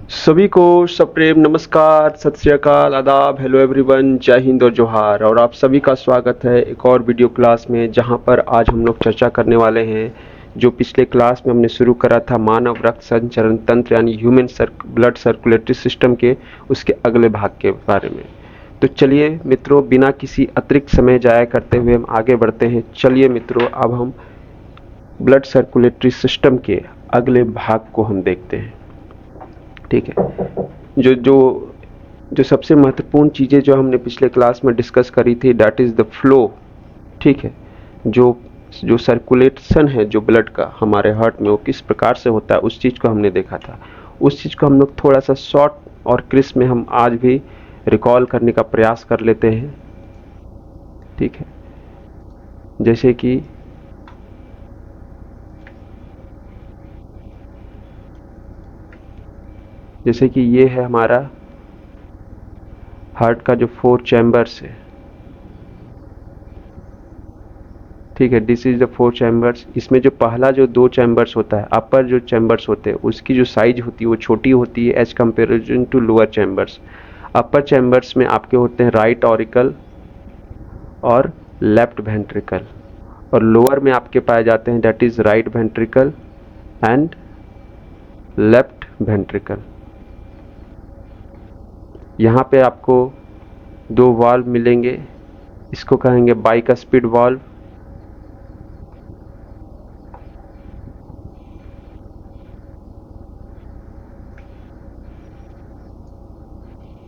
सभी को सप्रेम नमस्कार, सत श्री अकाल, आदाब, हेलो एवरीवन, जय हिंद और जोहार। और आप सभी का स्वागत है एक और वीडियो क्लास में, जहां पर आज हम लोग चर्चा करने वाले हैं जो पिछले क्लास में हमने शुरू करा था मानव रक्त संचरण तंत्र यानी ह्यूमन ब्लड सर्कुलेटरी सिस्टम के उसके अगले भाग के बारे में। तो चलिए मित्रों, बिना किसी अतिरिक्त समय जाया करते हुए हम आगे बढ़ते हैं। चलिए मित्रों, अब हम ब्लड सर्कुलेटरी सिस्टम के अगले भाग को हम देखते हैं। ठीक है। जो जो जो सबसे महत्वपूर्ण चीज़ें जो हमने पिछले क्लास में डिस्कस करी थी, दैट इज़ द फ्लो। ठीक है। जो जो सर्कुलेशन है जो ब्लड का हमारे हार्ट में, वो किस प्रकार से होता है, उस चीज़ को हमने देखा था। उस चीज़ को हम लोग थोड़ा सा शॉर्ट और क्रिस्प में हम आज भी रिकॉल करने का प्रयास कर लेते हैं। ठीक है। जैसे कि ये है हमारा हार्ट का जो 4 चैम्बर्स है। ठीक है, दिस इज द 4 चैम्बर्स। इसमें जो पहला जो 2 चैम्बर्स होता है, अपर जो चैम्बर्स होते हैं, उसकी जो साइज होती है वो छोटी होती है as comparison to lower chambers. Upper chambers में आपके होते हैं राइट ऑरिकल और लेफ्ट वेंट्रिकल, और लोअर में आपके पाए जाते हैं that is right ventricle and left ventricle. यहाँ पे आपको 2 वाल्व मिलेंगे, इसको कहेंगे बाइकस्पिड वाल्व।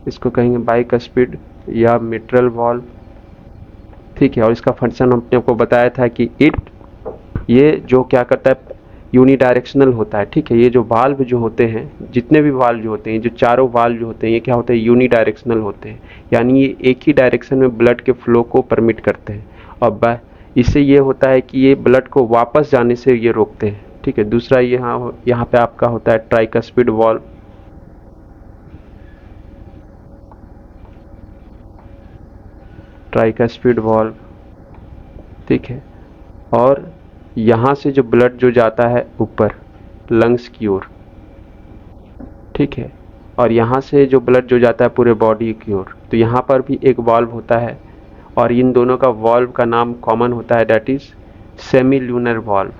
इसको कहेंगे बाइकस्पिड या मिट्रल वाल्व। ठीक है। और इसका फंक्शन हमने आपको बताया था कि ये जो क्या करता है, यूनिडायरेक्शनल होता है। ठीक है। ये जो वाल्व जो होते हैं, जितने भी वाल्व जो होते हैं, जो चारों वाल्व जो होते हैं, ये क्या होते हैं, यूनिडायरेक्शनल होते हैं। यानी ये एक ही डायरेक्शन में ब्लड के फ्लो को परमिट करते हैं, और इससे ये होता है कि ये ब्लड को वापस जाने से ये रोकते हैं। ठीक है। दूसरा यहाँ पे आपका होता है ट्राइकस्पिड वाल्व। Tricuspid valve. ठीक है। और यहाँ से जो ब्लड जो जाता है ऊपर लंग्स की ओर, ठीक है, और यहाँ से जो ब्लड जो जाता है पूरे बॉडी की ओर, तो यहाँ पर भी एक वाल्व होता है, और इन दोनों का वाल्व का नाम कॉमन होता है, that is semi lunar valve,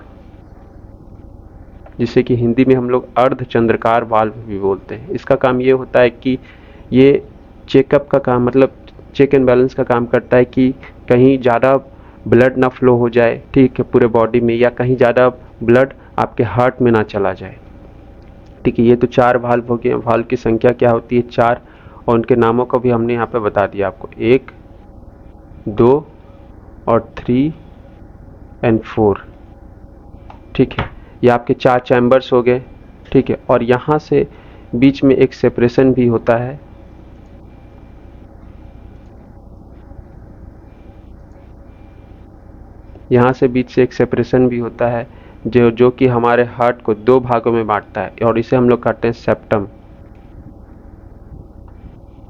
जिसे कि हिंदी में हम लोग अर्धचंद्राकार वाल्व भी बोलते हैं। इसका काम ये होता है कि ये चेकअप का काम, मतलब चेक एंड बैलेंस का काम करता है कि कहीं ज़्यादा ब्लड ना फ्लो हो जाए, ठीक है, पूरे बॉडी में, या कहीं ज़्यादा ब्लड आपके हार्ट में ना चला जाए। ठीक है। ये तो 4 वाल्व हो गए। वाल्व की संख्या क्या होती है, 4, और उनके नामों को भी हमने यहाँ पे बता दिया आपको, 1, 2 और 3 एंड 4। ठीक है। ये आपके 4 चैम्बर्स हो गए। ठीक है। और यहाँ से बीच में एक सेपरेशन भी होता है। यहाँ से बीच से एक सेपरेशन भी होता है जो कि हमारे हार्ट को 2 भागों में बांटता है, और इसे हम लोग कहते हैं सेप्टम।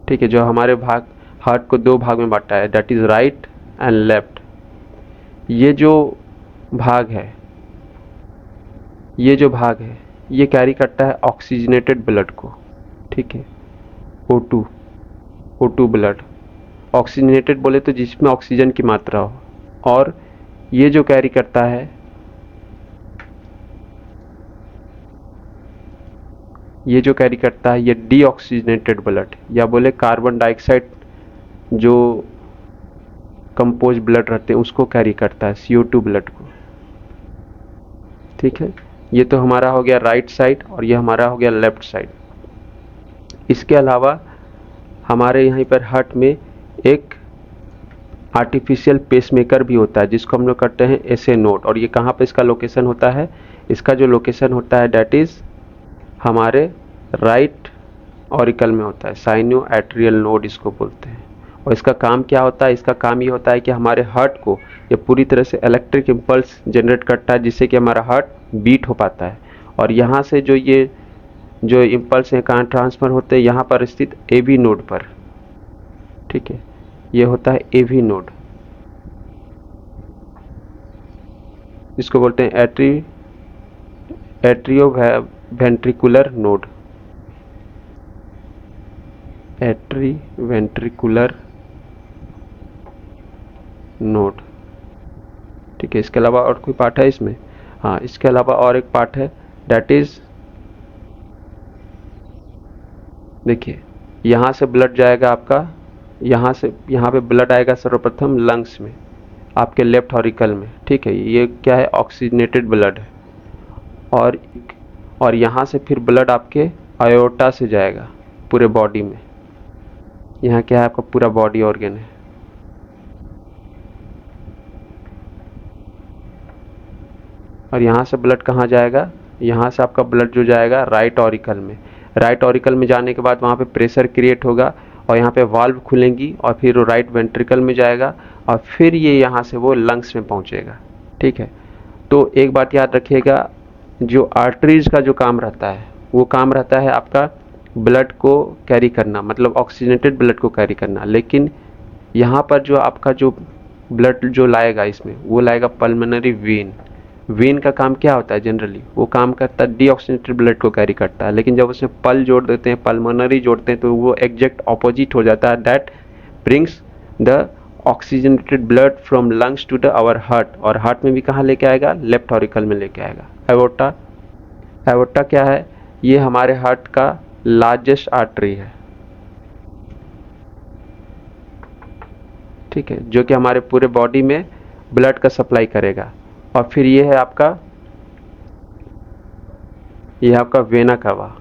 ठीक है। जो हमारे हार्ट को 2 भाग में बांटता है, that is right and left. ये जो भाग है ये कैरी करता है ऑक्सीजनेटेड ब्लड को। ठीक है। O2 O2 ब्लड, ऑक्सीजनेटेड बोले तो जिसमें ऑक्सीजन की मात्रा हो। और ये जो कैरी करता है, ये डीऑक्सीजनेटेड ब्लड, या बोले कार्बन डाइऑक्साइड जो कंपोज ब्लड रहते हैं उसको कैरी करता है, CO2 ब्लड को। ठीक है। ये तो हमारा हो गया राइट साइड, और ये हमारा हो गया लेफ्ट साइड। इसके अलावा हमारे यहीं पर हार्ट में एक आर्टिफिशियल पेसमेकर भी होता है, जिसको हम लोग करते हैं SA नोड। और ये कहाँ पे इसका लोकेशन होता है, इसका जो लोकेशन होता है दैट इज हमारे राइट ऑरिकल में होता है, साइनो एट्रियल नोड इसको बोलते हैं। और इसका काम क्या होता है, इसका काम ये होता है कि हमारे हार्ट को ये पूरी तरह से इलेक्ट्रिक इम्पल्स जनरेट करता है, जिससे कि हमारा हार्ट बीट हो पाता है। और यहाँ से जो इम्पल्स हैं कहाँ ट्रांसफर होते हैं, यहाँ पर स्थित AV नोड पर। ठीक है। ये होता है AV नोड, इसको बोलते हैं atrio ventricular node. Atrio ventricular node. ठीक है, इसके अलावा और कोई पार्ट है इसमें? हाँ, इसके अलावा और एक पार्ट है, दैट इज, देखिए यहाँ से ब्लड जाएगा आपका, यहाँ से यहाँ पे ब्लड आएगा सर्वप्रथम लंग्स में, आपके लेफ्ट हॉरिकल में। ठीक है, ये क्या है? ऑक्सीजनेटेड ब्लड है। और यहाँ से फिर ब्लड आपके आयोटा से जाएगा पूरे बॉडी में। यहाँ क्या है? आपका पूरा बॉडी ऑर्गन है। और यहाँ से ब्लड कहाँ जाएगा? यहाँ से आपका ब्लड जो जाएगा राइट ऑरिकल में। राइट ऑरिकल में जाने के बाद वहाँ पे प्रेशर क्रिएट होगा और यहाँ पे वाल्व खुलेंगी और फिर वो राइट वेंट्रिकल में जाएगा और फिर ये यहाँ से वो लंग्स में पहुँचेगा। ठीक है, तो एक बात याद रखिएगा, जो आर्टरीज का जो काम रहता है वो काम रहता है आपका ब्लड को कैरी करना, मतलब ऑक्सीजनेटेड ब्लड को कैरी करना। लेकिन यहाँ पर जो आपका जो ब्लड जो लाएगा इसमें, वो लाएगा पल्मोनरी वेन। वेन का काम क्या होता है? जनरली वो काम करता है डीऑक्सीजनेटेड ब्लड को कैरी करता है। लेकिन जब उसमें पल जोड़ देते हैं, पल्मोनरी जोड़ते हैं, तो वो एग्जैक्ट ऑपोजिट हो जाता है। That brings the oxygenated blood from lungs to the our heart. और हार्ट में भी कहाँ लेके आएगा? लेफ्ट हॉरिकल में लेके आएगा। एवोर्टा, एवोर्टा क्या है? ये हमारे हार्ट का लार्जेस्ट आर्टरी है। ठीक है, जो कि हमारे पूरे बॉडी में ब्लड का सप्लाई करेगा। और फिर ये है आपका, ये आपका वेना कवा।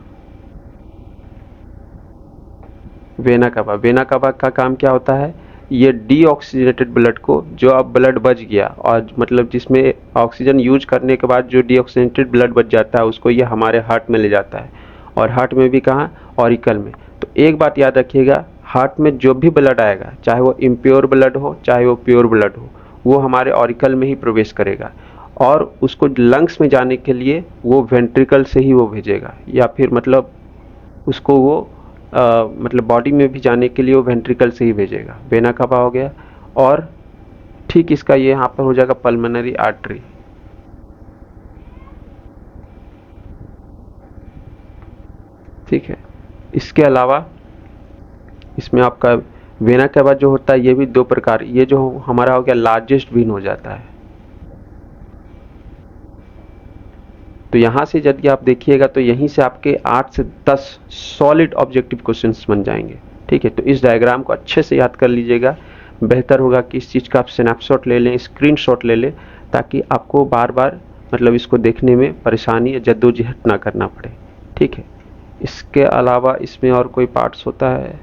वेना कवा, वेना कवा का काम क्या होता है? ये डीऑक्सीजनेटेड ब्लड को, जो अब ब्लड बच गया और मतलब जिसमें ऑक्सीजन यूज करने के बाद जो डीऑक्सीजनेटेड ब्लड बच जाता है, उसको ये हमारे हार्ट में ले जाता है। और हार्ट में भी कहाँ? ऑरिकल में। तो एक बात याद रखिएगा, हार्ट में जो भी ब्लड आएगा, चाहे वो इम्प्योर ब्लड हो चाहे वो प्योर ब्लड हो, वो हमारे ऑरिकल में ही प्रवेश करेगा। और उसको लंग्स में जाने के लिए वो वेंट्रिकल से ही वो भेजेगा, या फिर मतलब उसको वो मतलब बॉडी में भी जाने के लिए वो वेंट्रिकल से ही भेजेगा। वेना कवा हो गया। और ठीक इसका ये यहाँ पर हो जाएगा पल्मोनरी आर्टरी। ठीक है, इसके अलावा इसमें आपका वेना कवा जो होता है, ये भी दो प्रकार, ये जो हमारा हो गया लार्जेस्ट वेन हो जाता है। तो यहाँ से यदि आप देखिएगा तो यहीं से आपके 8 से 10 सॉलिड ऑब्जेक्टिव क्वेश्चंस बन जाएंगे। ठीक है, तो इस डायग्राम को अच्छे से याद कर लीजिएगा। बेहतर होगा कि इस चीज़ का आप स्नैपशॉट ले लें, स्क्रीनशॉट ले लें, ताकि आपको बार बार मतलब इसको देखने में परेशानी या जद्दोजहद ना करना पड़े। ठीक है, इसके अलावा इसमें और कोई पार्ट्स होता है?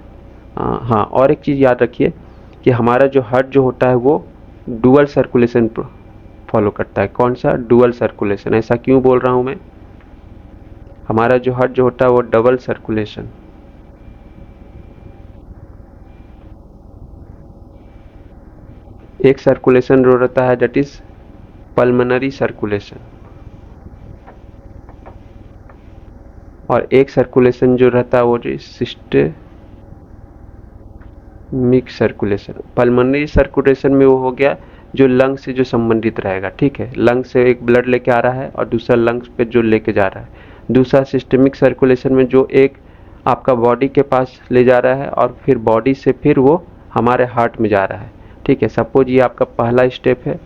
हाँ, और एक चीज़ याद रखिए कि हमारा जो हार्ट जो होता है वो डुअल सर्कुलेशन फॉलो करता है। कौन सा? Dual circulation. ऐसा क्यों बोल रहा हूं मैं? हमारा जो हार्ट जो होता है वो डबल सर्कुलेशन, एक सर्कुलेशन जो रहता है दैट इज पल्मोनरी सर्कुलेशन, और एक सर्कुलेशन जो रहता है वो सिस्टेमिक सर्कुलेशन। पल्मोनरी सर्कुलेशन में वो हो गया जो लंग से जो संबंधित रहेगा। ठीक है, लंग से एक ब्लड लेके आ रहा है और दूसरा लंग्स पे जो लेके जा रहा है। दूसरा सिस्टेमिक सर्कुलेशन में जो एक आपका बॉडी के पास ले जा रहा है और फिर बॉडी से फिर वो हमारे हार्ट में जा रहा है। ठीक है, सपोज ये आपका पहला स्टेप है,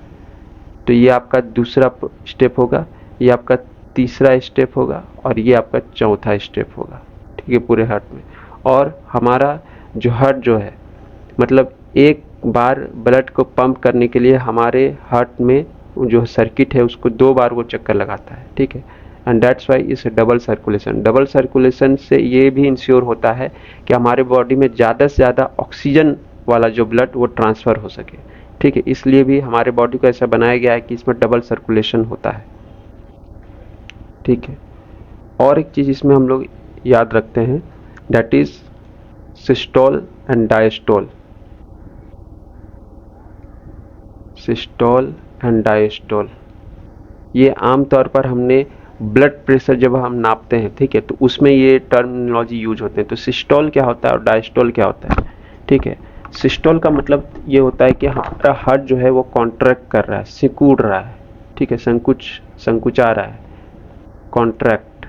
तो ये आपका दूसरा स्टेप होगा, ये आपका तीसरा स्टेप होगा और ये आपका चौथा स्टेप होगा। ठीक है, पूरे हार्ट में। और हमारा जो हार्ट जो है, मतलब एक बार ब्लड को पंप करने के लिए हमारे हार्ट में जो सर्किट है उसको 2 बार वो चक्कर लगाता है। ठीक है, एंड दैट्स वाई इस डबल सर्कुलेशन। डबल सर्कुलेशन से ये भी इंश्योर होता है कि हमारे बॉडी में ज़्यादा से ज़्यादा ऑक्सीजन वाला जो ब्लड वो ट्रांसफ़र हो सके। ठीक है, इसलिए भी हमारे बॉडी को ऐसा बनाया गया है कि इसमें डबल सर्कुलेशन होता है। ठीक है, और एक चीज़ इसमें हम लोग याद रखते हैं, that is systole and diastole. Systole and diastole, ये आमतौर पर हमने ब्लड प्रेशर जब हम नापते हैं, ठीक है, तो उसमें ये टर्मिनोलॉजी यूज होते हैं। तो सिस्टोल क्या होता है और डायस्टोल क्या होता है? ठीक है, सिस्टोल का मतलब ये होता है कि हमारा हार्ट जो है वो कॉन्ट्रैक्ट कर रहा है, सिकुड़ रहा है। ठीक है, संकुचा रहा है, कॉन्ट्रैक्ट।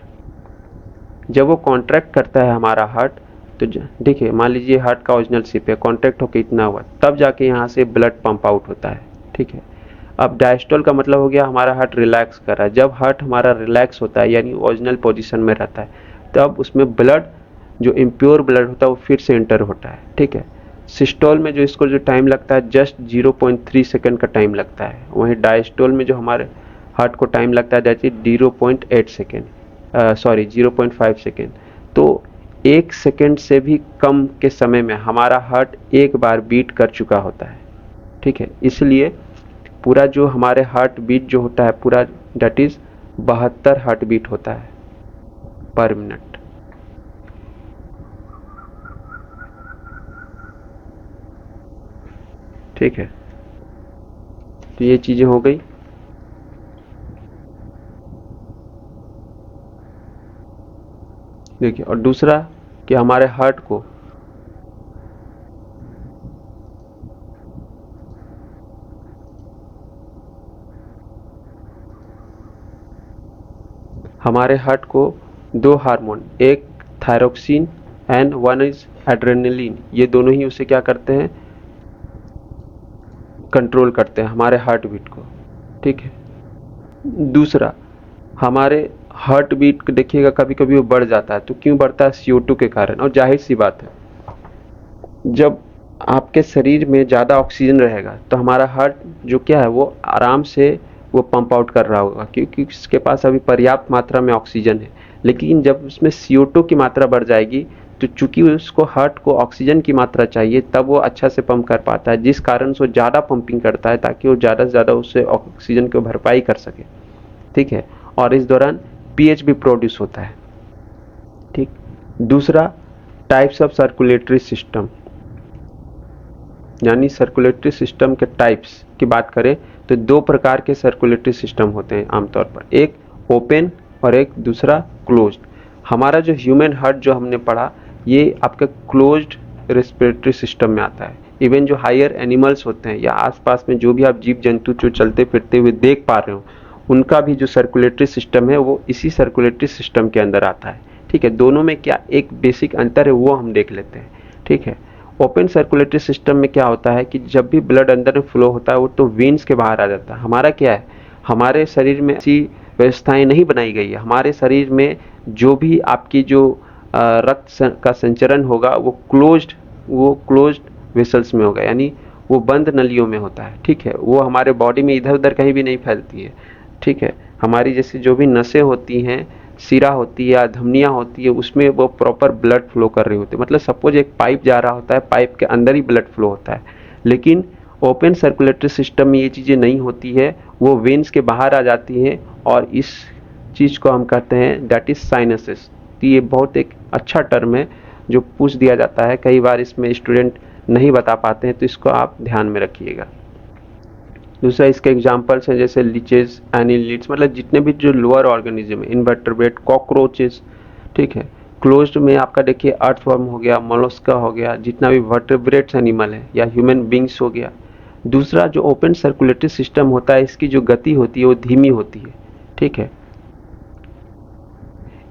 जब वो कॉन्ट्रैक्ट करता है हमारा हार्ट, तो देखिए मान लीजिए हार्ट का ओरिजिनल शेप है, कॉन्ट्रैक्ट होकर इतना हुआ, तब जाके यहाँ से ब्लड पंप आउट होता है। ठीक है, अब डायस्टोल का मतलब हो गया हमारा हार्ट रिलैक्स कर रहा है। जब हार्ट हमारा रिलैक्स होता है यानी ओरिजिनल पोजीशन में रहता है, तब उसमें ब्लड जो इम्प्योर ब्लड होता है वो फिर से एंटर होता है। ठीक है, सिस्टोल में जो इसको जो टाइम लगता है जस्ट 0.3 सेकेंड का टाइम लगता है, वहीं डायस्टोल में जो हमारे हार्ट को टाइम लगता है that is 0.8 second, sorry 0.5 second. तो 1 सेकेंड से भी कम के समय में हमारा हार्ट एक बार बीट कर चुका होता है। ठीक है, इसलिए पूरा जो हमारे हार्ट बीट जो होता है पूरा दैट इज 72 हार्ट बीट होता है पर मिनट। ठीक है, तो ये चीजें हो गई। देखिए, और दूसरा कि हमारे हार्ट को दो हार्मोन, एक thyroxine and one is adrenaline, ये दोनों ही उसे क्या करते हैं, कंट्रोल करते हैं हमारे हार्ट बीट को। ठीक है, दूसरा हमारे हार्ट बीट देखिएगा कभी कभी वो बढ़ जाता है, तो क्यों बढ़ता है, CO2 के कारण। और जाहिर सी बात है, जब आपके शरीर में ज़्यादा ऑक्सीजन रहेगा तो हमारा हार्ट जो क्या है वो आराम से वो पंप आउट कर रहा होगा, क्योंकि उसके पास अभी पर्याप्त मात्रा में ऑक्सीजन है। लेकिन जब उसमें CO2 की मात्रा बढ़ जाएगी तो चूंकि उसको हार्ट को ऑक्सीजन की मात्रा चाहिए, तब वो अच्छा से पंप कर पाता है, जिस कारण से वो ज़्यादा पंपिंग करता है ताकि वो ज़्यादा से ज़्यादा उससे ऑक्सीजन की भरपाई कर सके। ठीक है, और इस दौरान पीएच भी प्रोड्यूस होता है। ठीक, दूसरा टाइप्स ऑफ सर्कुलेटरी सिस्टम, यानी सर्कुलेटरी सिस्टम के टाइप्स की बात करें तो दो प्रकार के सर्कुलेटरी सिस्टम होते हैं आमतौर पर, एक ओपन और एक दूसरा क्लोज्ड। हमारा जो ह्यूमन हार्ट जो हमने पढ़ा ये आपका क्लोज्ड रेस्पिरेटरी सिस्टम में आता है। इवन जो हायर एनिमल्स होते हैं या आसपास में जो भी आप जीव जंतु जो चलते फिरते हुए देख पा रहे हो, उनका भी जो सर्कुलेटरी सिस्टम है वो इसी सर्कुलेटरी सिस्टम के अंदर आता है। ठीक है, दोनों में क्या एक बेसिक अंतर है वो हम देख लेते हैं। ठीक है, ओपन सर्कुलेटरी सिस्टम में क्या होता है कि जब भी ब्लड अंदर में फ्लो होता है वो तो वेन्स के बाहर आ जाता है। हमारा क्या है, हमारे शरीर में ऐसी व्यवस्थाएं नहीं बनाई गई है। हमारे शरीर में जो भी आपकी जो रक्त का संचरण होगा वो क्लोज्ड वेसल्स में होगा, यानी वो बंद नलियों में होता है। ठीक है, वो हमारे बॉडी में इधर उधर कहीं भी नहीं फैलती है। ठीक है, हमारी जैसे जो भी नसें होती हैं, सिरा होती है या धमनियाँ होती है, उसमें वो प्रॉपर ब्लड फ्लो कर रही होती है। मतलब सपोज एक पाइप जा रहा होता है, पाइप के अंदर ही ब्लड फ्लो होता है। लेकिन ओपन सर्कुलेटरी सिस्टम में ये चीज़ें नहीं होती है, वो वेन्स के बाहर आ जाती हैं और इस चीज़ को हम कहते हैं दैट इज साइनसिस। तो ये बहुत एक अच्छा टर्म है जो पूछ दिया जाता है, कई बार इसमें स्टूडेंट नहीं बता पाते हैं, तो इसको आप ध्यान में रखिएगा। दूसरा इसके एग्जांपल्स हैं जैसे लीचेस, एनिलिड्स, मतलब जितने भी जो लोअर ऑर्गेनिज्म है, इनवर्टेब्रेट, कॉकरोचेस। ठीक है, क्लोज्ड में आपका देखिए अर्थवर्म हो गया, मोलस्का हो गया, जितना भी वर्टेब्रेट्स एनिमल है या ह्यूमन बींग्स हो गया। दूसरा जो ओपन सर्कुलेटरी सिस्टम होता है इसकी जो गति होती है वो धीमी होती है। ठीक है,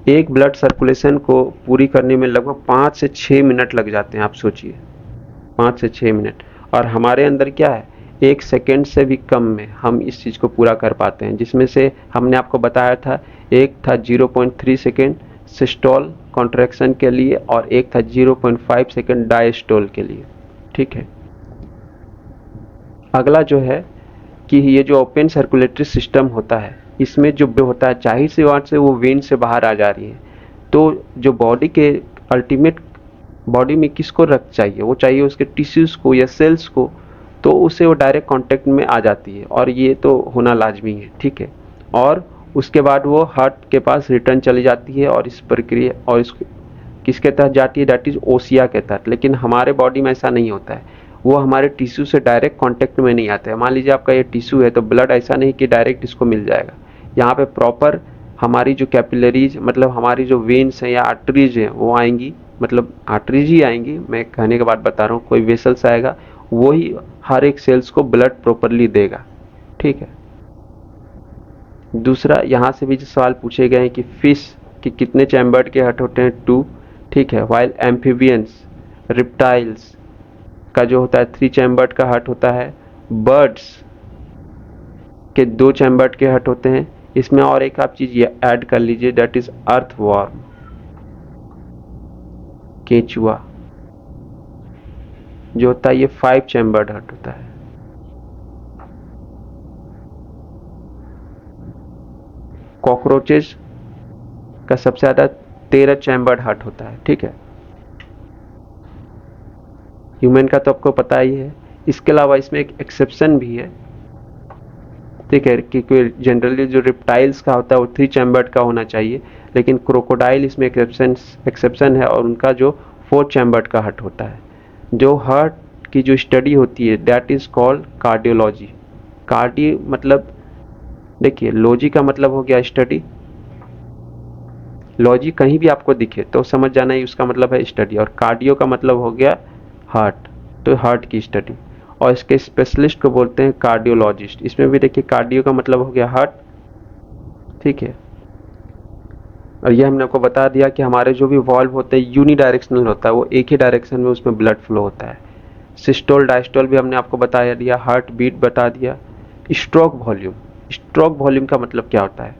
एक ब्लड सर्कुलेशन को पूरी करने में लगभग 5 से 6 मिनट लग जाते हैं, आप सोचिए 5 से 6 मिनट। और हमारे अंदर क्या है, 1 सेकेंड से भी कम में हम इस चीज़ को पूरा कर पाते हैं, जिसमें से हमने आपको बताया था एक था 0.3 सेकेंड सिस्टोल कॉन्ट्रैक्शन के लिए और एक था 0.5 सेकेंड डायस्टोल के लिए। ठीक है, अगला जो है कि ये जो ओपन सर्कुलेटरी सिस्टम होता है इसमें जो होता है जाहिर सी बात से वो वेन से बाहर आ जा रही है, तो जो बॉडी के अल्टीमेट बॉडी में किसको रक्त चाहिए, वो चाहिए उसके टिश्यूज़ को या सेल्स को, तो उससे वो डायरेक्ट कांटेक्ट में आ जाती है और ये तो होना लाजमी है। ठीक है, और उसके बाद वो हार्ट के पास रिटर्न चली जाती है और इस प्रक्रिया और इस किसके तहत जाती है, दैट इज ओसिया के तहत। लेकिन हमारे बॉडी में ऐसा नहीं होता है, वो हमारे टिश्यू से डायरेक्ट कांटेक्ट में नहीं आते हैं। मान लीजिए आपका ये टिश्यू है तो ब्लड ऐसा नहीं कि डायरेक्ट इसको मिल जाएगा, यहाँ पे प्रॉपर हमारी जो कैपिलरीज मतलब हमारी जो वेन्स हैं या आर्टरीज हैं वो आएंगी, मतलब आर्टरीज ही आएंगी, मैं कहने के बाद बता रहा हूँ, कोई वेसल्स आएगा, वो ही हर एक सेल्स को ब्लड प्रॉपरली देगा। ठीक है, दूसरा यहाँ से भी जो सवाल पूछे गए हैं कि फिश के कितने चैम्बर्ड के हार्ट होते हैं, 2, ठीक है। वाइल एम्फीबियंस, रिप्टाइल्स का जो होता है 3 चैम्बर्ड का हार्ट होता है। बर्ड्स के 2 चैम्बर्ड के हार्ट होते हैं। इसमें और एक आप चीज ये ऐड कर लीजिए, दैट इज अर्थवॉर्म, केंचुआ जो होता है ये 5 चैम्बर्ड हार्ट होता है। कॉकरोचेस का सबसे ज्यादा 13 चैम्बर्ड हार्ट होता है, ठीक है। ह्यूमन का तो आपको पता ही है। इसके अलावा इसमें एक एक्सेप्शन भी है, ठीक है, क्योंकि जनरली जो रिप्टाइल्स का होता है वो 3 चैम्बर्ड का होना चाहिए, लेकिन क्रोकोडाइल इसमें एक्सेप्शन है और उनका जो 4 चैम्बर्ड का हार्ट होता है। जो हार्ट की जो स्टडी होती है that is called cardiology. Cardio मतलब, देखिए लॉजी का मतलब हो गया स्टडी, लॉजी कहीं भी आपको दिखे तो समझ जाना ही उसका मतलब है स्टडी, और कार्डियो का मतलब हो गया हार्ट, तो हार्ट की स्टडी, और इसके स्पेशलिस्ट को बोलते हैं कार्डियोलॉजिस्ट। इसमें भी देखिए कार्डियो का मतलब हो गया हार्ट, ठीक है। और ये हमने आपको बता दिया कि हमारे जो भी वॉल्व होते हैं यूनिडायरेक्शनल होता है, वो एक ही डायरेक्शन में उसमें ब्लड फ्लो होता है। सिस्टोल डायस्टोल भी हमने आपको बता दिया, हार्ट बीट बता दिया। स्ट्रोक वॉल्यूम, स्ट्रोक वॉल्यूम का मतलब क्या होता है?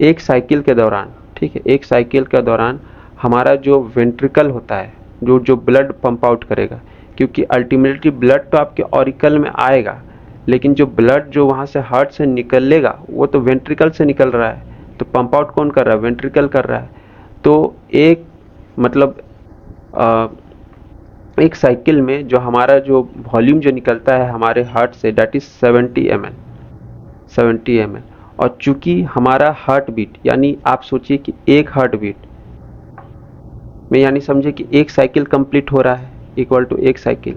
एक साइकिल के दौरान, ठीक है, एक साइकिल के दौरान हमारा जो वेंट्रिकल होता है, जो जो ब्लड पंप आउट करेगा, क्योंकि अल्टीमेटली ब्लड तो आपके ऑरिकल में आएगा, लेकिन जो ब्लड जो वहां से हार्ट से निकलेगा वो तो वेंट्रिकल से निकल रहा है, तो पंप आउट कौन कर रहा है? वेंट्रिकल कर रहा है। तो एक मतलब एक साइकिल में जो हमारा जो वॉल्यूम जो निकलता है हमारे heart say that is 70 ml, 70 ml। और चूंकि हमारा हार्ट बीट, यानी आप सोचिए कि एक हार्ट बीट में, यानी समझे कि एक साइकिल कंप्लीट हो रहा है इक्वल टू एक साइकिल,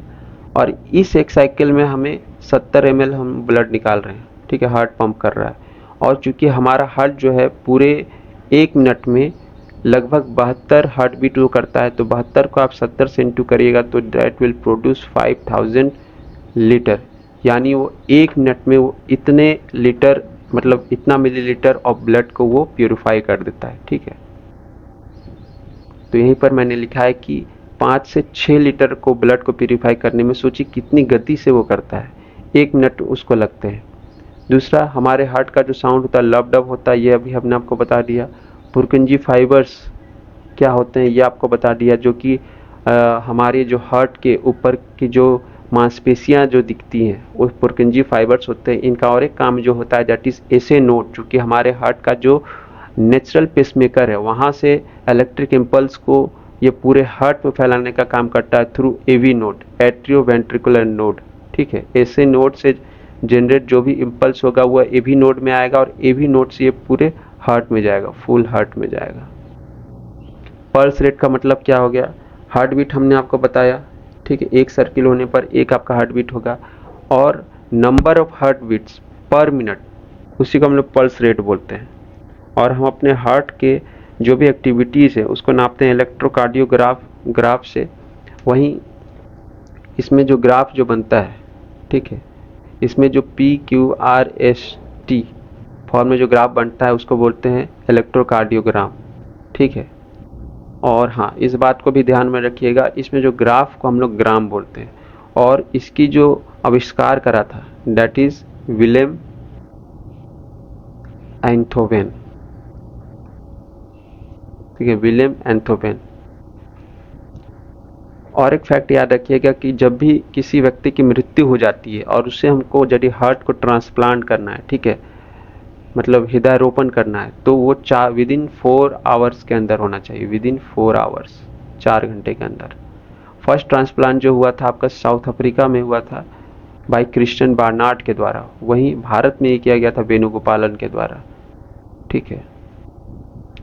और इस एक साइकिल में हमें 70 ml हम ब्लड निकाल रहे हैं, ठीक है, हार्ट पंप कर रहा है। और चूंकि हमारा हार्ट जो है पूरे 1 मिनट में लगभग 72 हार्ट बीट वो करता है, तो 72 को आप 70 से इंटू करिएगा तो दैट विल प्रोड्यूस 5000 लीटर, यानी वो 1 मिनट में वो इतने लीटर, मतलब इतना मिलीलीटर ऑफ ब्लड को वो प्यूरिफाई कर देता है, ठीक है। तो यहीं पर मैंने लिखा है कि 5 से 6 लीटर को ब्लड को प्यूरिफाई करने में सोचिए कितनी गति से वो करता है, 1 मिनट उसको लगते हैं। दूसरा, हमारे हार्ट का जो साउंड होता है लब डब होता है, ये अभी हमने आपको बता दिया। पुरकुंजी फाइबर्स क्या होते हैं ये आपको बता दिया, जो कि हमारे जो हार्ट के ऊपर की जो मांसपेशियां जो दिखती हैं वो पुरकुंजी फाइबर्स होते हैं। इनका और एक काम जो होता है दैट इज एसे नोड, जो कि हमारे हार्ट का जो नेचुरल पेसमेकर है वहाँ से इलेक्ट्रिक इम्पल्स को ये पूरे हार्ट में फैलाने का काम करता है through AV node, atrio ventricular node, ठीक है। ऐसे नोड से जनरेट जो भी इम्पल्स होगा वो एवी नोड में आएगा, और एवी नोड से ये पूरे हार्ट में जाएगा, फुल हार्ट में जाएगा। पल्स रेट का मतलब क्या हो गया? हार्ट बीट हमने आपको बताया, ठीक है, एक सर्किल होने पर एक आपका हार्ट बीट होगा, और number of heart beats per minute, उसी को हम लोग पल्स रेट बोलते हैं। और हम अपने हार्ट के जो भी एक्टिविटीज़ है उसको नापते हैं इलेक्ट्रोकार्डियोग्राफ ग्राफ से। वहीं इसमें जो ग्राफ जो बनता है, ठीक है, इसमें जो PQRST फॉर्म में जो ग्राफ बनता है उसको बोलते हैं इलेक्ट्रोकार्डियोग्राम, ठीक है। और हाँ, इस बात को भी ध्यान में रखिएगा, इसमें जो ग्राफ को हम लोग ग्राम बोलते हैं, और इसकी जो आविष्कार करा था दैट इज विलेम एंथोवेन, ठीक है, विलेम एंथोवेन। और एक फैक्ट याद रखिएगा कि जब भी किसी व्यक्ति की मृत्यु हो जाती है और उससे हमको यदि हार्ट को ट्रांसप्लांट करना है, ठीक है, मतलब हृदय रोपण करना है, तो वो विदिन 4 आवर्स के अंदर होना चाहिए, विदिन 4 आवर्स, 4 घंटे के अंदर। फर्स्ट ट्रांसप्लांट जो हुआ था आपका साउथ अफ्रीका में हुआ था बाय क्रिश्चियन बार्नार्ड के द्वारा, वहीं भारत में ये किया गया था वेणुगोपालन के द्वारा, ठीक है।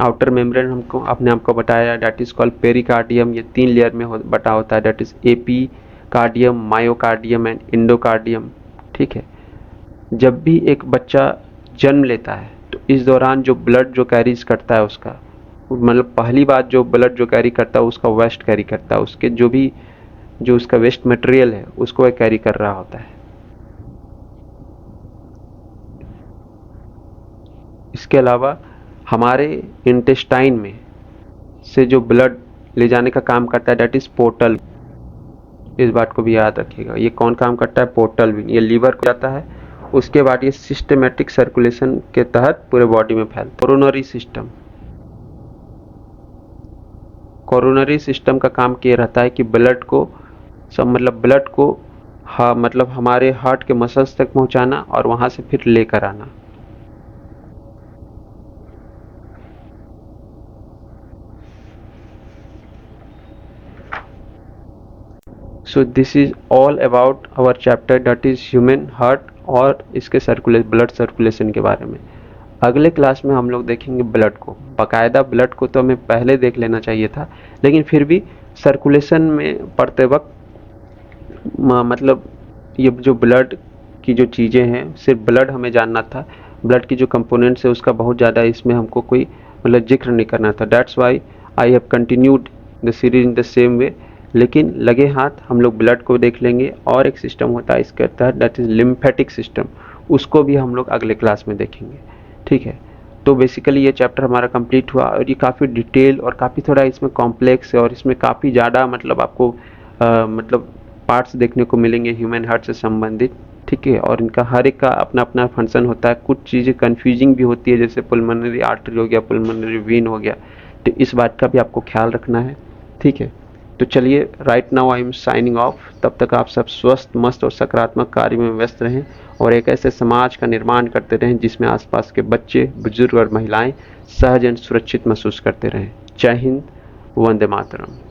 आउटर मेम्ब्रेन हमको आपने आपको बताया दैट इज कॉल्ड पेरिकार्डियम, ये 3 लेयर में बटा होता है, that is AP cardium, myocardium and endocardium, ठीक है। जब भी एक बच्चा जन्म लेता है तो इस दौरान जो ब्लड जो कैरीज करता है उसका, मतलब पहली बात जो ब्लड जो कैरी करता है उसका वेस्ट कैरी करता है, उसके जो भी जो उसका वेस्ट मटेरियल है उसको वह कैरी कर रहा होता है। इसके अलावा हमारे इंटेस्टाइन में से जो ब्लड ले जाने का काम करता है, दैट इज पोर्टल। इस बात को भी याद रखिएगा। ये कौन काम करता है? पोर्टल भी। ये लीवर को जाता है, उसके बाद ये सिस्टमेटिक सर्कुलेशन के तहत पूरे बॉडी में फैलता है। कोरोनरी सिस्टम, कोरोनरी सिस्टम का काम ये रहता है कि ब्लड को ब्लड को मतलब हमारे हार्ट के मसल्स तक पहुंचाना और वहां से फिर लेकर आना। So this is all about our chapter that is human heart और इसके ब्लड सर्कुलेशन के बारे में। अगले क्लास में हम लोग देखेंगे ब्लड को। बाकायदा ब्लड को तो हमें पहले देख लेना चाहिए था, लेकिन फिर भी सर्कुलेशन में पढ़ते वक्त मतलब ये जो ब्लड की जो चीज़ें हैं, सिर्फ ब्लड हमें जानना था। ब्लड की जो कंपोनेंट्स है उसका बहुत ज़्यादा इसमें हमको कोई जिक्र नहीं करना था। That's why I have continued the series in the same way. लेकिन लगे हाथ हम लोग ब्लड को देख लेंगे, और एक सिस्टम होता है इसके तहत, दैट इज लिम्फेटिक सिस्टम। उसको भी हम लोग अगले क्लास में देखेंगे। ठीक है, तो बेसिकली ये चैप्टर हमारा कंप्लीट हुआ, और ये काफ़ी डिटेल और काफ़ी थोड़ा इसमें कॉम्प्लेक्स है, और इसमें काफ़ी ज़्यादा आपको पार्ट्स देखने को मिलेंगे ह्यूमन हार्ट से संबंधित। ठीक है, और इनका हर एक का अपना अपना फंक्शन होता है। कुछ चीज़ें कन्फ्यूजिंग भी होती है, जैसे पुल्मोनरी आर्टरी हो गया, पुल्मोनरी वेन हो गया, तो इस बात का भी आपको ख्याल रखना है। ठीक है, तो चलिए, right now I am signing off. तब तक आप सब स्वस्थ, मस्त और सकारात्मक कार्य में व्यस्त रहें, और एक ऐसे समाज का निर्माण करते रहें जिसमें आसपास के बच्चे, बुजुर्ग और महिलाएं सहज एवं सुरक्षित महसूस करते रहें। जय हिंद, वंदे मातरम।